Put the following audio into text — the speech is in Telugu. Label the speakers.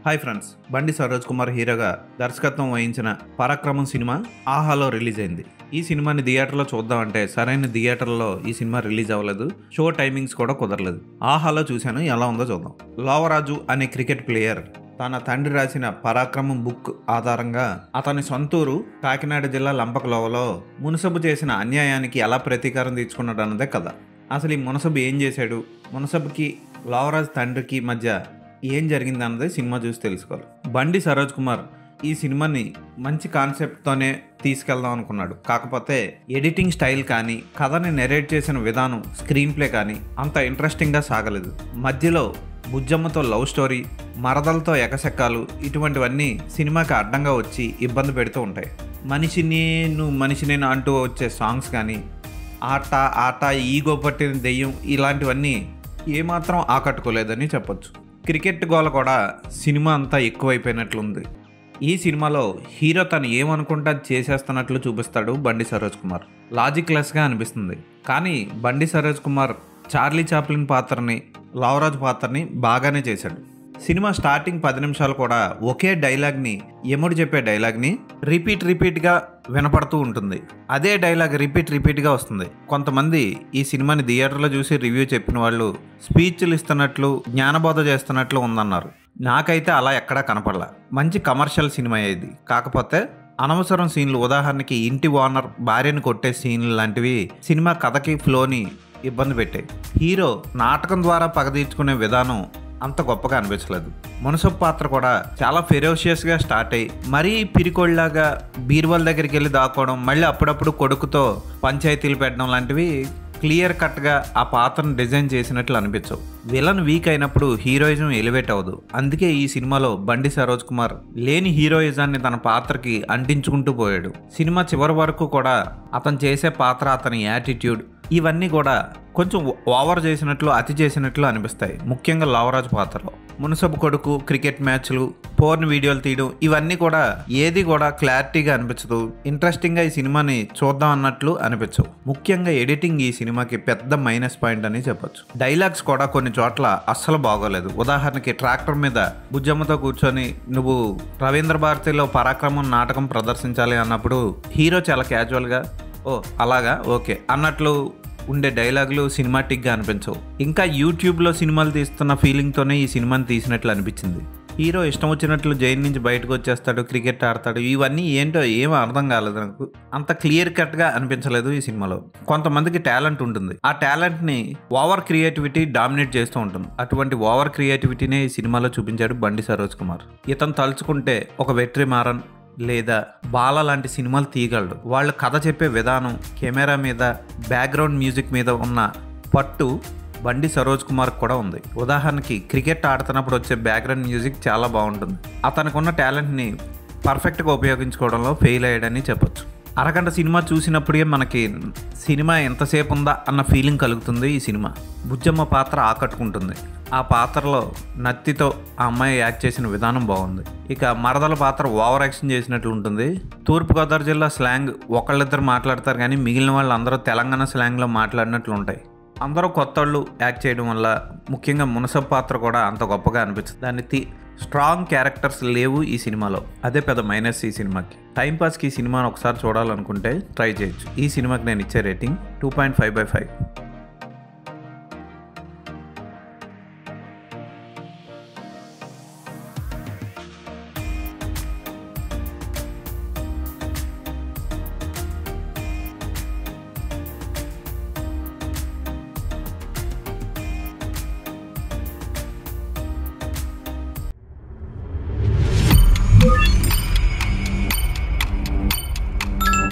Speaker 1: హాయ్ ఫ్రెండ్స్, బండి సరోజ్ కుమార్ హీరోగా దర్శకత్వం వహించిన పరాక్రమం సినిమా ఆహాలో రిలీజ్ అయింది. ఈ సినిమాని థియేటర్లో చూద్దామంటే సరైన థియేటర్లో ఈ సినిమా రిలీజ్ అవ్వలేదు. షో టైమింగ్స్ కూడా కుదరలేదు. ఆహాలో చూశాను, ఎలా ఉందో చూద్దాం. లోవరాజు అనే క్రికెట్ ప్లేయర్ తన తండ్రి రాసిన పరాక్రమం బుక్ ఆధారంగా అతని సొంతూరు కాకినాడ జిల్లా లంపకలోవలో మునసబు చేసిన అన్యాయానికి ఎలా ప్రతీకారం తీర్చుకున్నాడు అన్నదే కదా. అసలు ఈ మునసబు ఏం చేశాడు, మునసబుకి లోవరాజు తండ్రికి మధ్య ఏం జరిగింది అన్నది సినిమా చూసి తెలుసుకోవాలి. బండి సరోజ్ కుమార్ ఈ సినిమాని మంచి కాన్సెప్ట్తోనే తీసుకెళ్దాం అనుకున్నాడు. కాకపోతే ఎడిటింగ్ స్టైల్ కానీ, కథని నెరేట్ చేసిన విధానం, స్క్రీన్ ప్లే కానీ అంత ఇంట్రెస్టింగ్గా సాగలేదు. మధ్యలో బుజ్జమ్మతో లవ్ స్టోరీ, మరదలతో ఎకసెక్కాలు, ఇటువంటివన్నీ సినిమాకి అడ్డంగా వచ్చి ఇబ్బంది పెడుతూ ఉంటాయి. మనిషిని అంటూ వచ్చే సాంగ్స్ కానీ, ఆట ఈగో పట్టిన దెయ్యం, ఇలాంటివన్నీ ఏమాత్రం ఆకట్టుకోలేదని చెప్పొచ్చు. క్రికెట్ గోల కూడా సినిమా అంతా ఎక్కువైపోయినట్లుంది. ఈ సినిమాలో హీరో తను ఏమనుకుంటా చేసేస్తున్నట్లు చూపిస్తాడు బండి సరోజ్ కుమార్. లాజిక్లెస్గా అనిపిస్తుంది. కానీ బండి సరోజ్ కుమార్ చార్లీ చాప్లిన్ పాత్రని, లోవరాజు పాత్రని బాగానే చేశాడు. సినిమా స్టార్టింగ్ 10 నిమిషాలు కూడా ఒకే డైలాగ్ని, ఎముడు చెప్పే డైలాగ్ని రిపీట్గా వినపడుతూ ఉంటుంది. అదే డైలాగ్ రిపీట్గా వస్తుంది. కొంతమంది ఈ సినిమాని థియేటర్లో చూసి రివ్యూ చెప్పిన వాళ్ళు స్పీచ్లు ఇస్తున్నట్లు, జ్ఞానబోధ చేస్తున్నట్లు ఉందన్నారు. నాకైతే అలా ఎక్కడా కనపడలా. మంచి కమర్షియల్ సినిమా ఇది. కాకపోతే అనవసరం సీన్లు, ఉదాహరణకి ఇంటి ఓనర్ భార్యను కొట్టే సీన్లు లాంటివి సినిమా కథకి, ఫ్లోని ఇబ్బంది పెట్టాయి. హీరో నాటకం ద్వారా పగ తీర్చుకునే విధానం అంత గొప్పగా అనిపించలేదు. మునసబ్ పాత్ర కూడా చాలా ఫెరోషియస్గా స్టార్ట్ అయ్యి మరీ పిరికోళ్ళలాగా బీర్వాల్ దగ్గరికి వెళ్ళి దాక్కోవడం, మళ్ళీ అప్పుడప్పుడు కొడుకుతో పంచాయతీలు పెట్టడం లాంటివి క్లియర్ కట్గా ఆ పాత్రను డిజైన్ చేసినట్లు అనిపించవు. విలన్ వీక్ అయినప్పుడు హీరోయిజం ఎలివేట్ అవ్వదు. అందుకే ఈ సినిమాలో బండి సరోజ్ కుమార్ లేని హీరోయిజాన్ని తన పాత్రకి అంటించుకుంటూ పోయాడు. సినిమా చివరి వరకు కూడా అతను చేసే పాత్ర, అతని యాటిట్యూడ్, ఇవన్నీ కూడా కొంచెం ఓవర్ చేసినట్లు, అతి చేసినట్లు అనిపిస్తాయి. ముఖ్యంగా లోవరాజు పాత్రలో మునసబు కొడుకు, క్రికెట్ మ్యాచ్లు, పోర్న్ వీడియోలు తీయడం, ఇవన్నీ కూడా ఏది కూడా క్లారిటీగా అనిపించదు. ఇంట్రెస్టింగ్గా ఈ సినిమాని చూద్దాం అన్నట్లు అనిపించవు. ముఖ్యంగా ఎడిటింగ్ ఈ సినిమాకి పెద్ద మైనస్ పాయింట్ అని చెప్పొచ్చు. డైలాగ్స్ కూడా కొన్ని చోట్ల అస్సలు బాగోలేదు. ఉదాహరణకి ట్రాక్టర్ మీద బుజ్జమ్మతో కూర్చొని నువ్వు రవీంద్ర భారతిలో పరాక్రమం నాటకం ప్రదర్శించాలి అన్నప్పుడు హీరో చాలా క్యాజువల్గా అలాగా ఓకే అన్నట్లు ఉండే డైలాగులు సినిమాటిక్గా అనిపించవు. ఇంకా యూట్యూబ్లో సినిమాలు తీస్తున్న ఫీలింగ్తోనే ఈ సినిమాని తీసినట్లు అనిపించింది. హీరో ఇష్టం వచ్చినట్లు జైలు నుంచి బయటకు వచ్చేస్తాడు, క్రికెట్ ఆడతాడు, ఇవన్నీ ఏంటో ఏమీ అర్థం కాలేదు నాకు. అంత క్లియర్ కట్గా అనిపించలేదు ఈ సినిమాలో. కొంతమందికి టాలెంట్ ఉంటుంది. ఆ టాలెంట్ని ఓవర్ క్రియేటివిటీ డామినేట్ చేస్తూ ఉంటుంది. అటువంటి ఓవర్ క్రియేటివిటీనే ఈ సినిమాలో చూపించాడు బండి సరోజ్ కుమార్. ఇతను తలుచుకుంటే ఒక వెట్రిమారన్ లేదా బాల లాంటి సినిమాలు తీయగలడు. వాళ్ళు కథ చెప్పే విధానం, కెమెరా మీద, బ్యాక్గ్రౌండ్ మ్యూజిక్ మీద ఉన్న పట్టు బండి సరోజ్ కుమార్ కూడా ఉంది. ఉదాహరణకి క్రికెట్ ఆడుతున్నప్పుడు వచ్చే బ్యాక్గ్రౌండ్ మ్యూజిక్ చాలా బాగుంటుంది. అతనికి ఉన్న టాలెంట్ని పర్ఫెక్ట్గా ఉపయోగించుకోవడంలో ఫెయిల్ అయ్యాడని చెప్పొచ్చు. అరగంట సినిమా చూసినప్పుడే మనకి సినిమా ఎంతసేపు ఉందా అన్న ఫీలింగ్ కలుగుతుంది. ఈ సినిమా బుజ్జమ్మ పాత్ర ఆకట్టుకుంటుంది. ఆ పాత్రలో నత్తితో ఆ అమ్మాయి యాక్ట్ చేసిన విధానం బాగుంది. ఇక మరదల పాత్ర ఓవర్ యాక్షన్ చేసినట్లు ఉంటుంది. తూర్పుగోదావరి జిల్లా స్లాంగ్ ఒకళ్ళిద్దరు మాట్లాడతారు, కానీ మిగిలిన వాళ్ళు అందరూ తెలంగాణ స్లాంగ్లో మాట్లాడినట్లు ఉంటాయి. అందరూ కొత్త వాళ్ళు యాక్ట్ చేయడం వల్ల ముఖ్యంగా మునసబ్ పాత్ర కూడా అంత గొప్పగా అనిపించింది. దాన్ని స్ట్రాంగ్ క్యారెక్టర్స్ లేవు ఈ సినిమాలో. అదే పెద్ద మైనస్ ఈ సినిమాకి. టైంపాస్కి ఈ సినిమాను ఒకసారి చూడాలనుకుంటే ట్రై చేయొచ్చు. ఈ సినిమాకి నేను ఇచ్చే రేటింగ్ 2.5/5.